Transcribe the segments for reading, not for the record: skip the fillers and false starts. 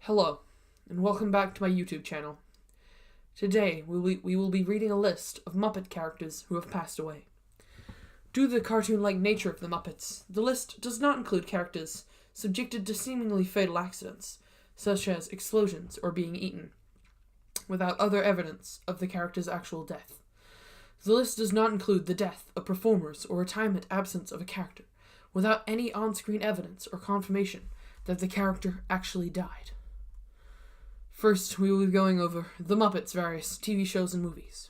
Hello, and welcome back to my YouTube channel. Today, we will be reading a list of Muppet characters who have passed away. Due to the cartoon-like nature of the Muppets, the list does not include characters subjected to seemingly fatal accidents, such as explosions or being eaten, without other evidence of the character's actual death. The list does not include the death of performers or retirement absence of a character, without any on-screen evidence or confirmation that the character actually died. First, we will be going over the Muppets' various TV shows and movies.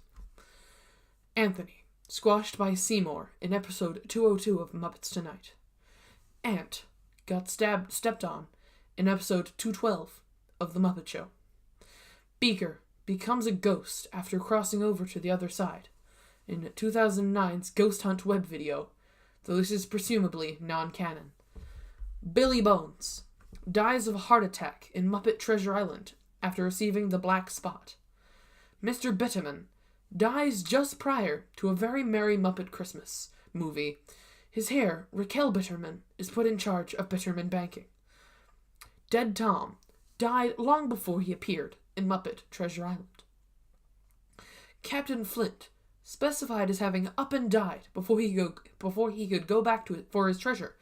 Anthony, squashed by Seymour in episode 202 of Muppets Tonight. Ant got stepped on in episode 212 of The Muppet Show. Beaker becomes a ghost after crossing over to the other side in 2009's Ghost Hunt web video, though this is presumably non-canon. Billy Bones dies of a heart attack in Muppet Treasure Island after receiving the black spot. Mr. Bitterman dies just prior to a Very Merry Muppet Christmas movie. His heir, Raquel Bitterman, is put in charge of Bitterman Banking. Dead Tom died long before he appeared in Muppet Treasure Island. Captain Flint, specified as having up and died before he could go back to it for his treasure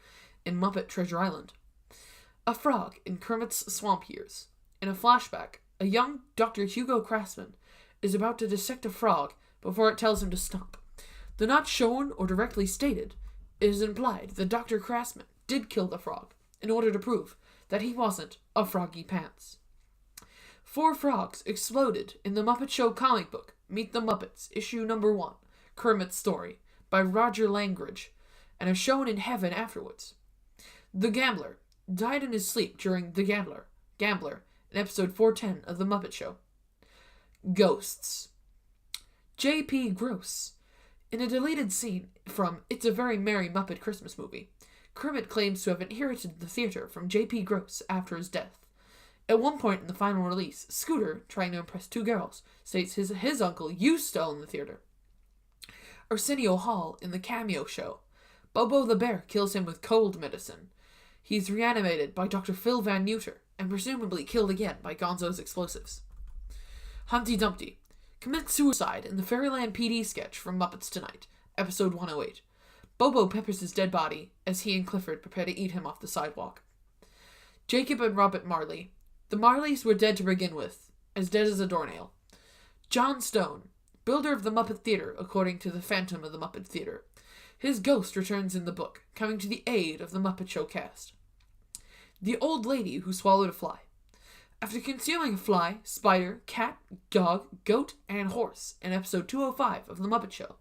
in Muppet Treasure Island. A frog in Kermit's Swamp Years. In a flashback, a young Dr. Hugo Craftsman is about to dissect a frog before it tells him to stop. Though not shown or directly stated, it is implied that Dr. Craftsman did kill the frog in order to prove that he wasn't a Froggy Pants. 4 frogs exploded in the Muppet Show comic book, Meet the Muppets, issue number 1, Kermit's Story, by Roger Langridge, and are shown in heaven afterwards. The Gambler died in his sleep during The Gambler in episode 410 of The Muppet Show. Ghosts. J.P. Gross. In a deleted scene from It's a Very Merry Muppet Christmas Movie, Kermit claims to have inherited the theater from J.P. Gross after his death. At one point in the final release, Scooter, trying to impress 2 girls, states his uncle used to own the theater. Arsenio Hall in the Cameo Show. Bobo the Bear kills him with cold medicine. He's reanimated by Dr. Phil Van Neuter, and presumably killed again by Gonzo's explosives. Humpty Dumpty commits suicide in the Fairyland PD sketch from Muppets Tonight, episode 108. Bobo peppers his dead body as he and Clifford prepare to eat him off the sidewalk. Jacob and Robert Marley. The Marleys were dead to begin with, as dead as a doornail. John Stone, builder of the Muppet Theater according to the Phantom of the Muppet Theater. His ghost returns in the book, coming to the aid of the Muppet Show cast. The old lady who swallowed a fly. After consuming a fly, spider, cat, dog, goat, and horse in episode 205 of The Muppet Show,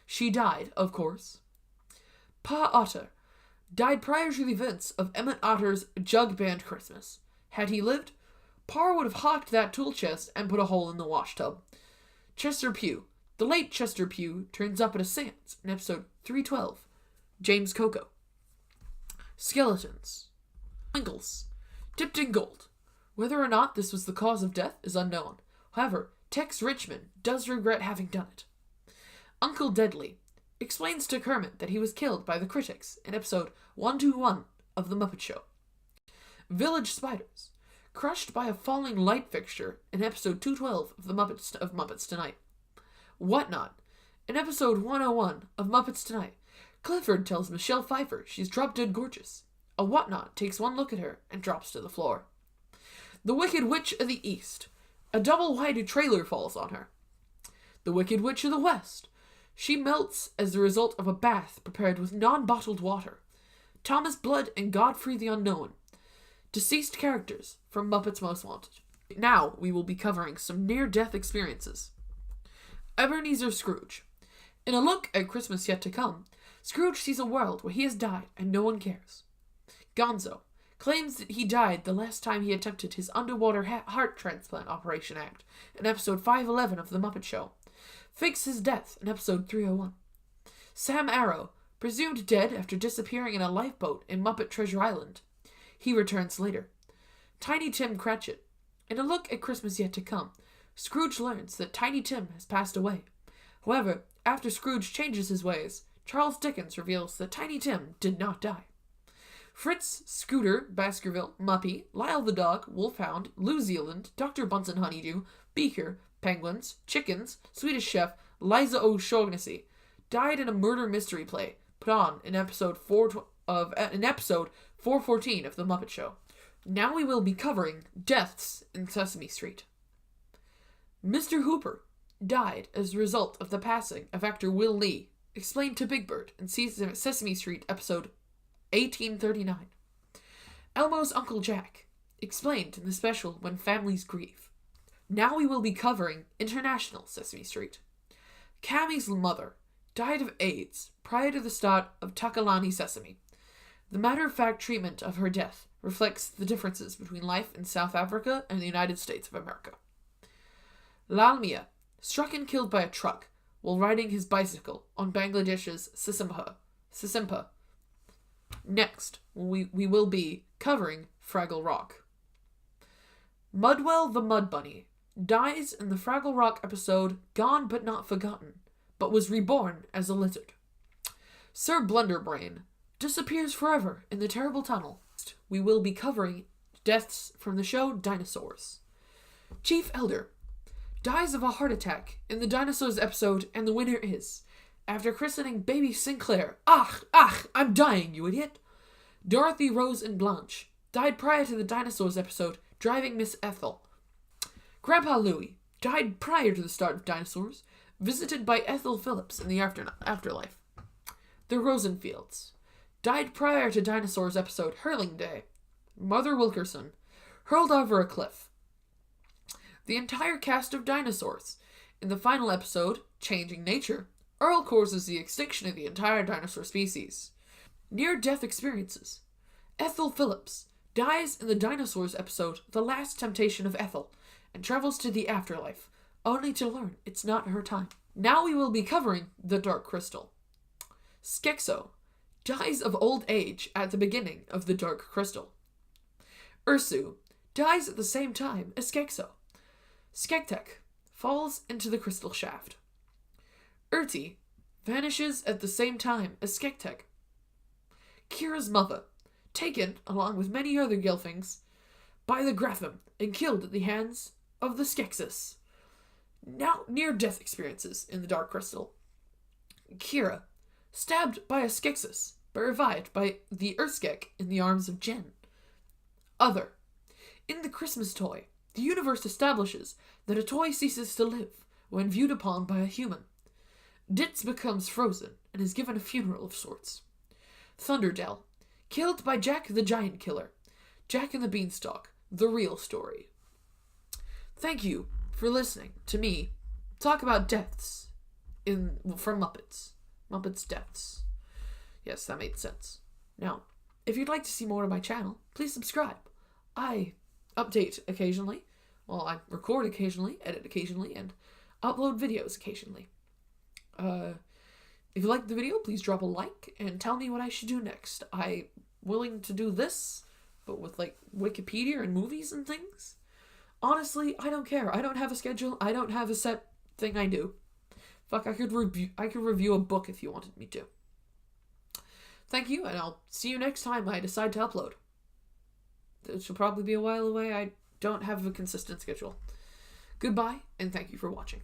she died, of course. Pa Otter died prior to the events of Emmett Otter's Jug Band Christmas. Had he lived, Pa would have hawked that tool chest and put a hole in the washtub. Chester Pugh. The late Chester Pugh turns up at a seance in episode 312. James Coco. Skeletons. Twinkles. Dipped in gold. Whether or not this was the cause of death is unknown. However, Tex Richmond does regret having done it. Uncle Deadly explains to Kermit that he was killed by the critics in episode 121 of The Muppet Show. Village Spiders. Crushed by a falling light fixture in episode 212 of Muppets Tonight. Whatnot. In episode 101 of Muppets Tonight, Clifford tells Michelle Pfeiffer she's drop-dead gorgeous. A Whatnot takes one look at her and drops to the floor. The Wicked Witch of the East. A double-wide trailer falls on her. The Wicked Witch of the West. She melts as the result of a bath prepared with non-bottled water. Thomas Blood and Godfrey the Unknown. Deceased characters from Muppets Most Wanted. Now we will be covering some near-death experiences. Ebenezer Scrooge. In a look at Christmas Yet to Come, Scrooge sees a world where he has died and no one cares. Gonzo claims that he died the last time he attempted his underwater heart transplant operation act in episode 511 of The Muppet Show. Fakes his death in episode 301. Sam Arrow, presumed dead after disappearing in a lifeboat in Muppet Treasure Island. He returns later. Tiny Tim Cratchit. In a look at Christmas Yet to Come, Scrooge learns that Tiny Tim has passed away. However, after Scrooge changes his ways, Charles Dickens reveals that Tiny Tim did not die. Fritz, Scooter, Baskerville, Muppy, Lyle the dog, Wolfhound, New Zealand, Dr. Bunsen Honeydew, Beaker, Penguins, Chickens, Swedish Chef, Liza O'Shaughnessy died in a murder mystery play put on in episode 414 of The Muppet Show. Now we will be covering deaths in Sesame Street. Mr. Hooper died as a result of the passing of actor Will Lee, explained to Big Bird in Sesame Street episode 1839. Elmo's Uncle Jack, explained in the special When Families Grieve. Now we will be covering International Sesame Street. Cammie's mother died of AIDS prior to the start of Takalani Sesame. The matter-of-fact treatment of her death reflects the differences between life in South Africa and the United States of America. Lalmia, struck and killed by a truck while riding his bicycle on Bangladesh's Sisimpa. Next, we will be covering Fraggle Rock. Mudwell the Mud Bunny dies in the Fraggle Rock episode Gone But Not Forgotten, but was reborn as a lizard. Sir Blunderbrain disappears forever in the terrible tunnel. We will be covering deaths from the show Dinosaurs. Chief Elder dies of a heart attack in the Dinosaurs episode And the Winner Is, after christening baby Sinclair. I'm dying, you idiot! Dorothy, Rose, and Blanche died prior to the Dinosaurs episode Driving Miss Ethel. Grandpa Louie died prior to the start of Dinosaurs, visited by Ethel Phillips in the afterlife. The Rosenfields died prior to Dinosaurs episode Hurling Day. Mother Wilkerson hurled over a cliff. The entire cast of Dinosaurs. In the final episode, Changing Nature, Earl causes the extinction of the entire dinosaur species. Near-death experiences. Ethel Phillips dies in the Dinosaurs episode The Last Temptation of Ethel and travels to the afterlife, only to learn it's not her time. Now we will be covering the Dark Crystal. Skexo dies of old age at the beginning of the Dark Crystal. Ursu dies at the same time as Skexo. Skektek falls into the crystal shaft. Urti vanishes at the same time as Skektek. Kira's mother, taken, along with many other Gelflings, by the Gratham and killed at the hands of the Skeksis. Now near-death experiences in the Dark Crystal. Kira, stabbed by a Skeksis, but revived by the Urskek in the arms of Jen. Other. In the Christmas toy, the universe establishes that a toy ceases to live when viewed upon by a human. Ditz becomes frozen and is given a funeral of sorts. Thunderdell, killed by Jack the Giant Killer. Jack and the Beanstalk, the real story. Thank you for listening to me talk about deaths from Muppets. Muppets deaths. Yes, that made sense. Now, if you'd like to see more of my channel, please subscribe. I update occasionally. Well, I record occasionally, edit occasionally, and upload videos occasionally. If you liked the video, please drop a like and tell me what I should do next. I'm willing to do this, but with like Wikipedia and movies and things. Honestly, I don't care. I don't have a schedule. I don't have a set thing I do. Fuck, I could review a book if you wanted me to. Thank you, and I'll see you next time I decide to upload. It should probably be a while away. I don't have a consistent schedule. Goodbye, and thank you for watching.